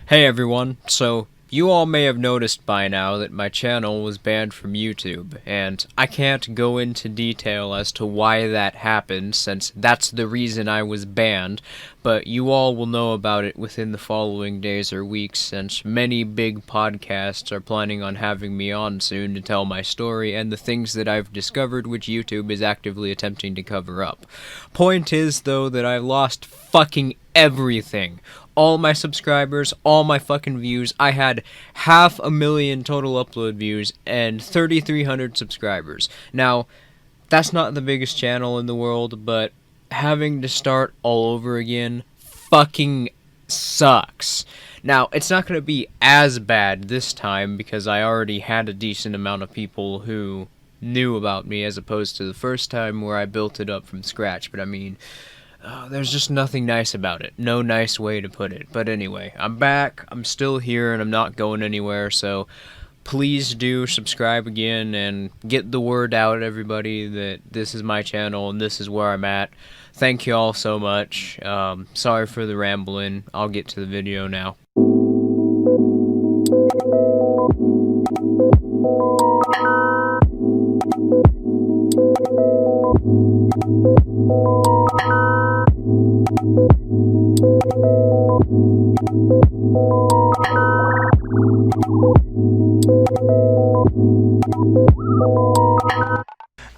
Hey everyone, so you all may have noticed by now that my channel was banned from YouTube, and I can't go into detail as to why that happened since that's the reason I was banned, but you all will know about it within the following days or weeks since many big podcasts are planning on having me on soon to tell my story and the things that I've discovered which YouTube is actively attempting to cover up. Point is though that I lost fucking everything. All my subscribers, all my fucking views. I had 500,000 total upload views and 3,300 subscribers. Now, that's not the biggest channel in the world, but having to start all over again fucking sucks. Now, it's not going to be as bad this time because I already had a decent amount of people who knew about me as opposed to the first time where I built it up from scratch, but I mean, there's just nothing nice about it. No nice way to put it. But anyway, I'm back, I'm still here, and I'm not going anywhere, so please do subscribe again and get the word out, everybody, that this is my channel and this is where I'm at. Thank you all so much. Sorry for the rambling. I'll get to the video now.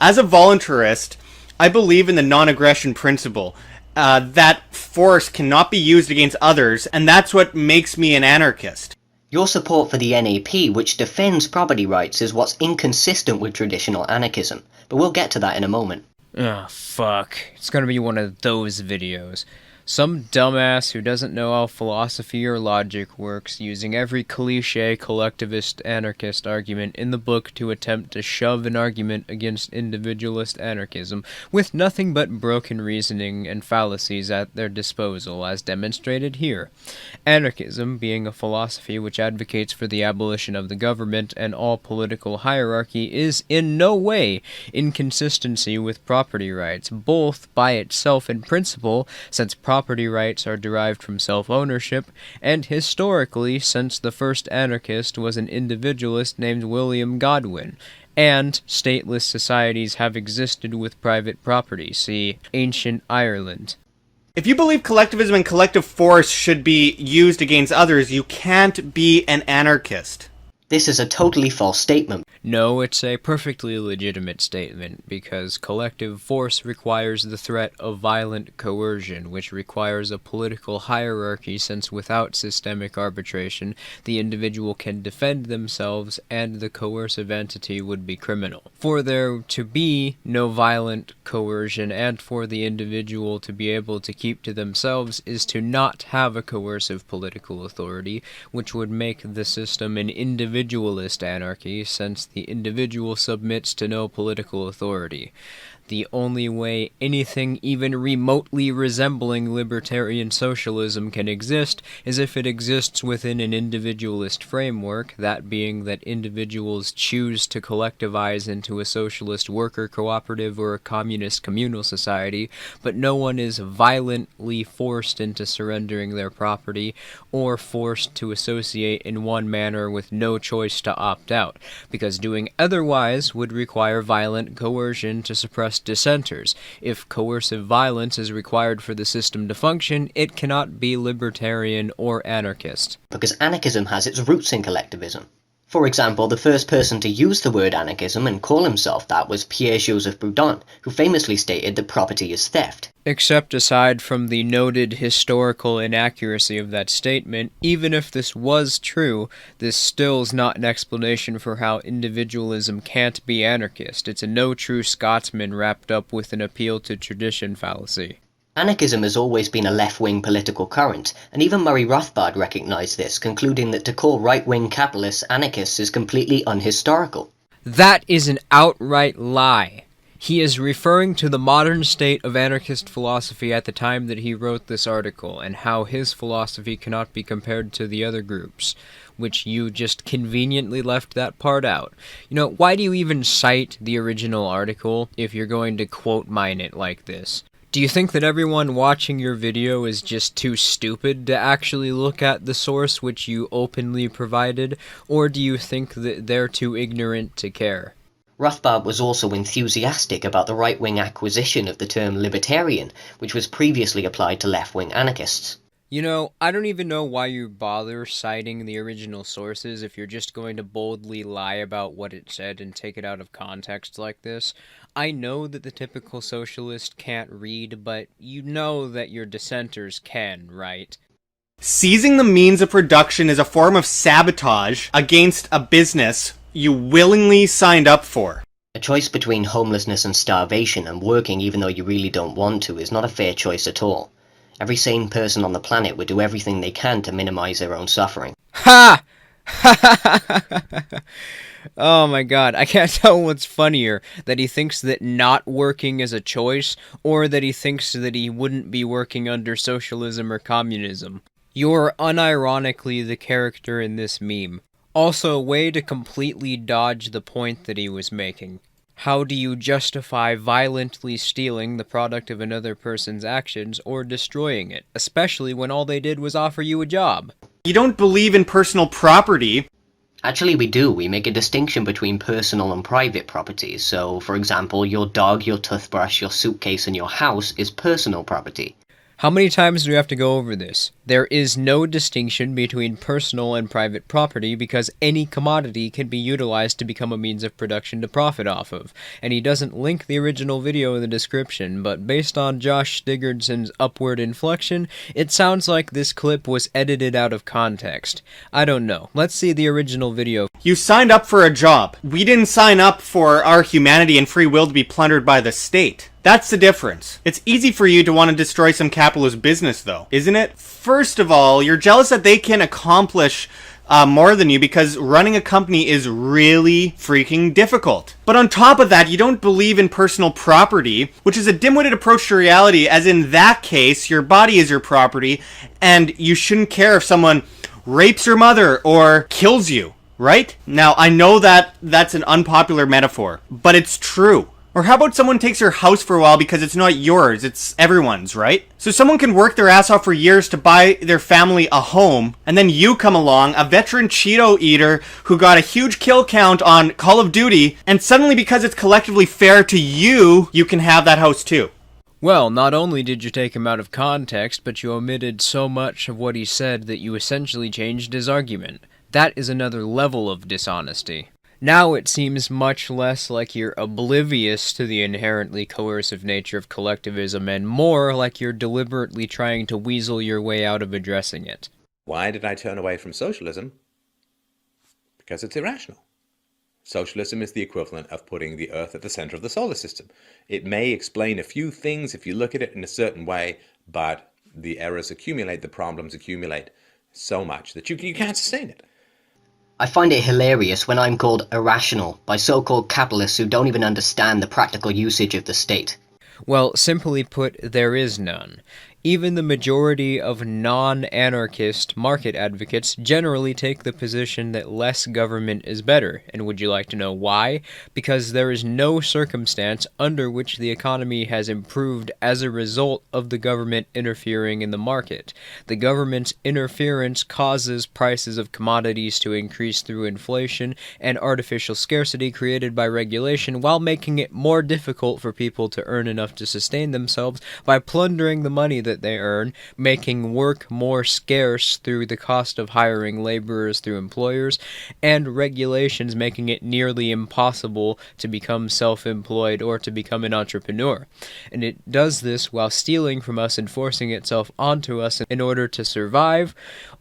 As a voluntarist, I believe in the non-aggression principle, that force cannot be used against others, and that's what makes me an anarchist. Your support for the NAP, which defends property rights, is what's inconsistent with traditional anarchism, but we'll get to that in a moment. Oh, fuck. It's gonna be one of those videos. Some dumbass who doesn't know how philosophy or logic works, using every cliché collectivist anarchist argument in the book to attempt to shove an argument against individualist anarchism, with nothing but broken reasoning and fallacies at their disposal, as demonstrated here. Anarchism, being a philosophy which advocates for the abolition of the government and all political hierarchy, is in no way in consistency with property rights, both by itself in principle, since property rights are derived from self-ownership, and historically, since the first anarchist was an individualist named William Godwin, and stateless societies have existed with private property, see Ancient Ireland. If you believe collectivism and collective force should be used against others, you can't be an anarchist. This is a totally false statement. No, it's a perfectly legitimate statement, because collective force requires the threat of violent coercion, which requires a political hierarchy, since without systemic arbitration, the individual can defend themselves and the coercive entity would be criminal. For there to be no violent coercion and for the individual to be able to keep to themselves is to not have a coercive political authority, which would make the system an individualist anarchy, since the individual submits to no political authority. The only way anything even remotely resembling libertarian socialism can exist is if it exists within an individualist framework, that being that individuals choose to collectivize into a socialist worker cooperative or a communist communal society, but no one is violently forced into surrendering their property or forced to associate in one manner with no choice to opt out, because doing otherwise would require violent coercion to suppress dissenters. If coercive violence is required for the system to function, it cannot be libertarian or anarchist. Because anarchism has its roots in collectivism. For example, the first person to use the word anarchism and call himself that was Pierre-Joseph Proudhon, who famously stated that property is theft. Except aside from the noted historical inaccuracy of that statement, even if this was true, this still is not an explanation for how individualism can't be anarchist. It's a no true Scotsman wrapped up with an appeal to tradition fallacy. Anarchism has always been a left-wing political current, and even Murray Rothbard recognised this, concluding that to call right-wing capitalists anarchists is completely unhistorical. That is an outright lie. He is referring to the modern state of anarchist philosophy at the time that he wrote this article, and how his philosophy cannot be compared to the other groups, which you just conveniently left that part out. You know, why do you even cite the original article if you're going to quote mine it like this? Do you think that everyone watching your video is just too stupid to actually look at the source which you openly provided, or do you think that they're too ignorant to care? Rothbard was also enthusiastic about the right-wing acquisition of the term libertarian, which was previously applied to left-wing anarchists. You know, I don't even know why you bother citing the original sources if you're just going to boldly lie about what it said and take it out of context like this. I know that the typical socialist can't read, but you know that your dissenters can, right? Seizing the means of production is a form of sabotage against a business you willingly signed up for. A choice between homelessness and starvation and working even though you really don't want to is not a fair choice at all. Every sane person on the planet would do everything they can to minimize their own suffering. Ha! Oh my god, I can't tell what's funnier, that he thinks that not working is a choice, or that he thinks that he wouldn't be working under socialism or communism. You're unironically the character in this meme. Also, a way to completely dodge the point that he was making. How do you justify violently stealing the product of another person's actions or destroying it, especially when all they did was offer you a job? You don't believe in personal property. Actually, we do. We make a distinction between personal and private property. So, for example, your dog, your toothbrush, your suitcase, and your house is personal property. How many times do we have to go over this? There is no distinction between personal and private property because any commodity can be utilized to become a means of production to profit off of. And he doesn't link the original video in the description, but based on Josh Stiggerdson's upward inflection, it sounds like this clip was edited out of context. I don't know. Let's see the original video. You signed up for a job. We didn't sign up for our humanity and free will to be plundered by the state. That's the difference. It's easy for you to want to destroy some capitalist business, though, isn't it? First of all, you're jealous that they can accomplish more than you because running a company is really freaking difficult. But on top of that, you don't believe in personal property, which is a dim-witted approach to reality, as in that case, your body is your property, and you shouldn't care if someone rapes your mother or kills you, right? Now, I know that that's an unpopular metaphor, but it's true. Or how about someone takes your house for a while because it's not yours, it's everyone's, right? So someone can work their ass off for years to buy their family a home, and then you come along, a veteran Cheeto eater who got a huge kill count on Call of Duty, and suddenly because it's collectively fair to you, you can have that house too. Well, not only did you take him out of context, but you omitted so much of what he said that you essentially changed his argument. That is another level of dishonesty. Now it seems much less like you're oblivious to the inherently coercive nature of collectivism and more like you're deliberately trying to weasel your way out of addressing it. Why did I turn away from socialism? Because it's irrational. Socialism is the equivalent of putting the Earth at the center of the solar system. It may explain a few things if you look at it in a certain way, but the errors accumulate, the problems accumulate so much that you can't sustain it. I find it hilarious when I'm called irrational by so-called capitalists who don't even understand the practical usage of the state. Well, simply put, there is none. Even the majority of non-anarchist market advocates generally take the position that less government is better. And would you like to know why? Because there is no circumstance under which the economy has improved as a result of the government interfering in the market. The government's interference causes prices of commodities to increase through inflation and artificial scarcity created by regulation, while making it more difficult for people to earn enough to sustain themselves by plundering the money that they earn, making work more scarce through the cost of hiring laborers through employers, and regulations making it nearly impossible to become self-employed or to become an entrepreneur. And it does this while stealing from us and forcing itself onto us in order to survive,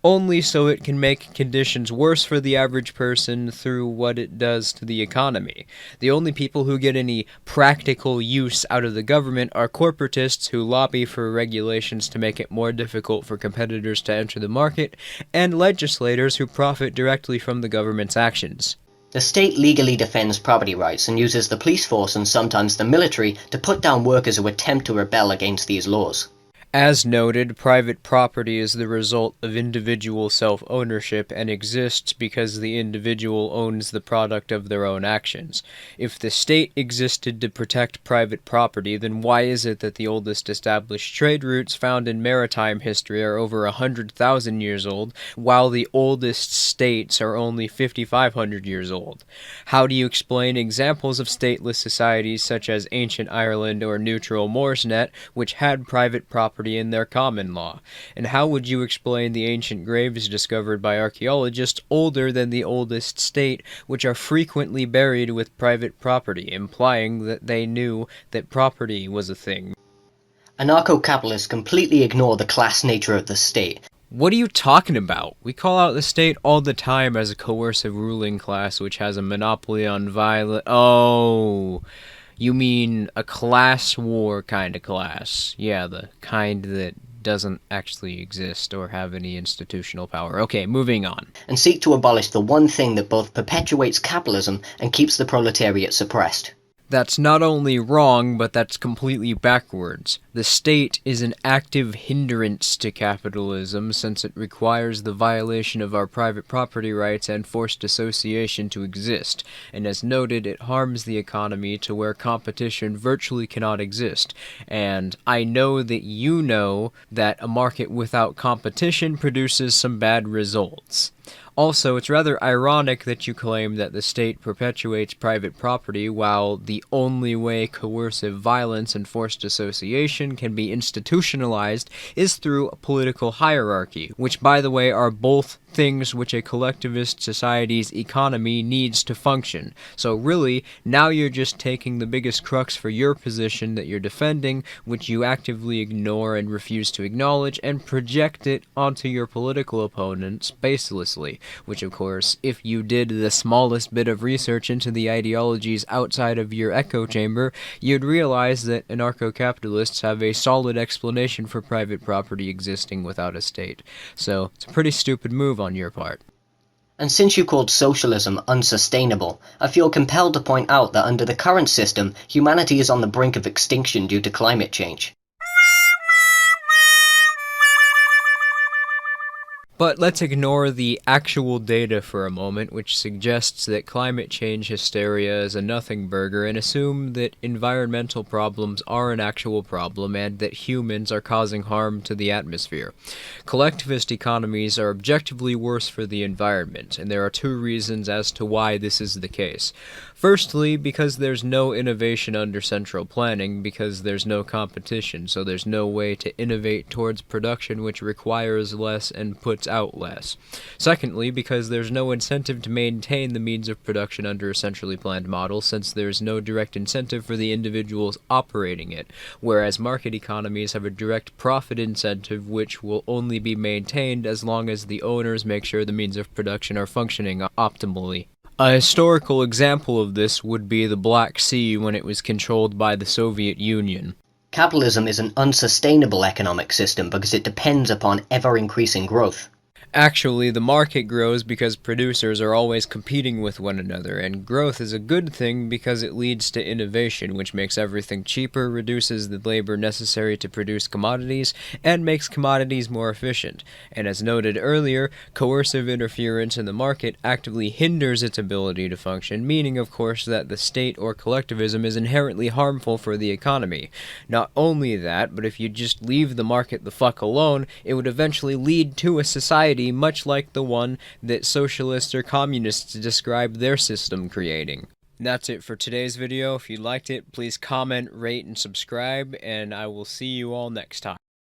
only so it can make conditions worse for the average person through what it does to the economy. The only people who get any practical use out of the government are corporatists who lobby for regulations to make it more difficult for competitors to enter the market, and legislators who profit directly from the government's actions. The state legally defends property rights and uses the police force and sometimes the military to put down workers who attempt to rebel against these laws. As noted, private property is the result of individual self-ownership and exists because the individual owns the product of their own actions. If the state existed to protect private property, then why is it that the oldest established trade routes found in maritime history are over 100,000 years old, while the oldest states are only 5,500 years old? How do you explain examples of stateless societies such as ancient Ireland or neutral Moorsnet, which had private property in their common law? And how would you explain the ancient graves discovered by archaeologists older than the oldest state, which are frequently buried with private property, implying that they knew that property was a thing? Anarcho-capitalists completely ignore the class nature of the state. What are you talking about? We call out the state all the time as a coercive ruling class which has a monopoly on violence. Oh, you mean a class war kind of class. Yeah, the kind that doesn't actually exist or have any institutional power. Okay, moving on. And seek to abolish the one thing that both perpetuates capitalism and keeps the proletariat suppressed. That's not only wrong, but that's completely backwards. The state is an active hindrance to capitalism since it requires the violation of our private property rights and forced association to exist, and as noted, it harms the economy to where competition virtually cannot exist. And I know that you know that a market without competition produces some bad results. Also, it's rather ironic that you claim that the state perpetuates private property while the only way coercive violence and forced association can be institutionalized is through a political hierarchy, which, by the way, are both things which a collectivist society's economy needs to function. So really, now you're just taking the biggest crux for your position that you're defending, which you actively ignore and refuse to acknowledge, and project it onto your political opponents baselessly, which of course, if you did the smallest bit of research into the ideologies outside of your echo chamber, you'd realize that anarcho-capitalists have a solid explanation for private property existing without a state. So, it's a pretty stupid move on your part. And since you called socialism unsustainable, I feel compelled to point out that under the current system, humanity is on the brink of extinction due to climate change. But let's ignore the actual data for a moment, which suggests that climate change hysteria is a nothing burger, and assume that environmental problems are an actual problem and that humans are causing harm to the atmosphere. Collectivist economies are objectively worse for the environment, and there are two reasons as to why this is the case. Firstly, because there's no innovation under central planning, because there's no competition, so there's no way to innovate towards production which requires less and puts out less. Secondly, because there's no incentive to maintain the means of production under a centrally planned model, since there's no direct incentive for the individuals operating it, whereas market economies have a direct profit incentive which will only be maintained as long as the owners make sure the means of production are functioning optimally. A historical example of this would be the Black Sea when it was controlled by the Soviet Union. Capitalism is an unsustainable economic system because it depends upon ever-increasing growth. Actually, the market grows because producers are always competing with one another, and growth is a good thing because it leads to innovation, which makes everything cheaper, reduces the labor necessary to produce commodities, and makes commodities more efficient. And as noted earlier, coercive interference in the market actively hinders its ability to function, meaning, of course, that the state or collectivism is inherently harmful for the economy. Not only that, but if you just leave the market the fuck alone, it would eventually lead to a society much like the one that socialists or communists describe their system creating. And that's it for today's video. If you liked it, please comment, rate, and subscribe, and I will see you all next time.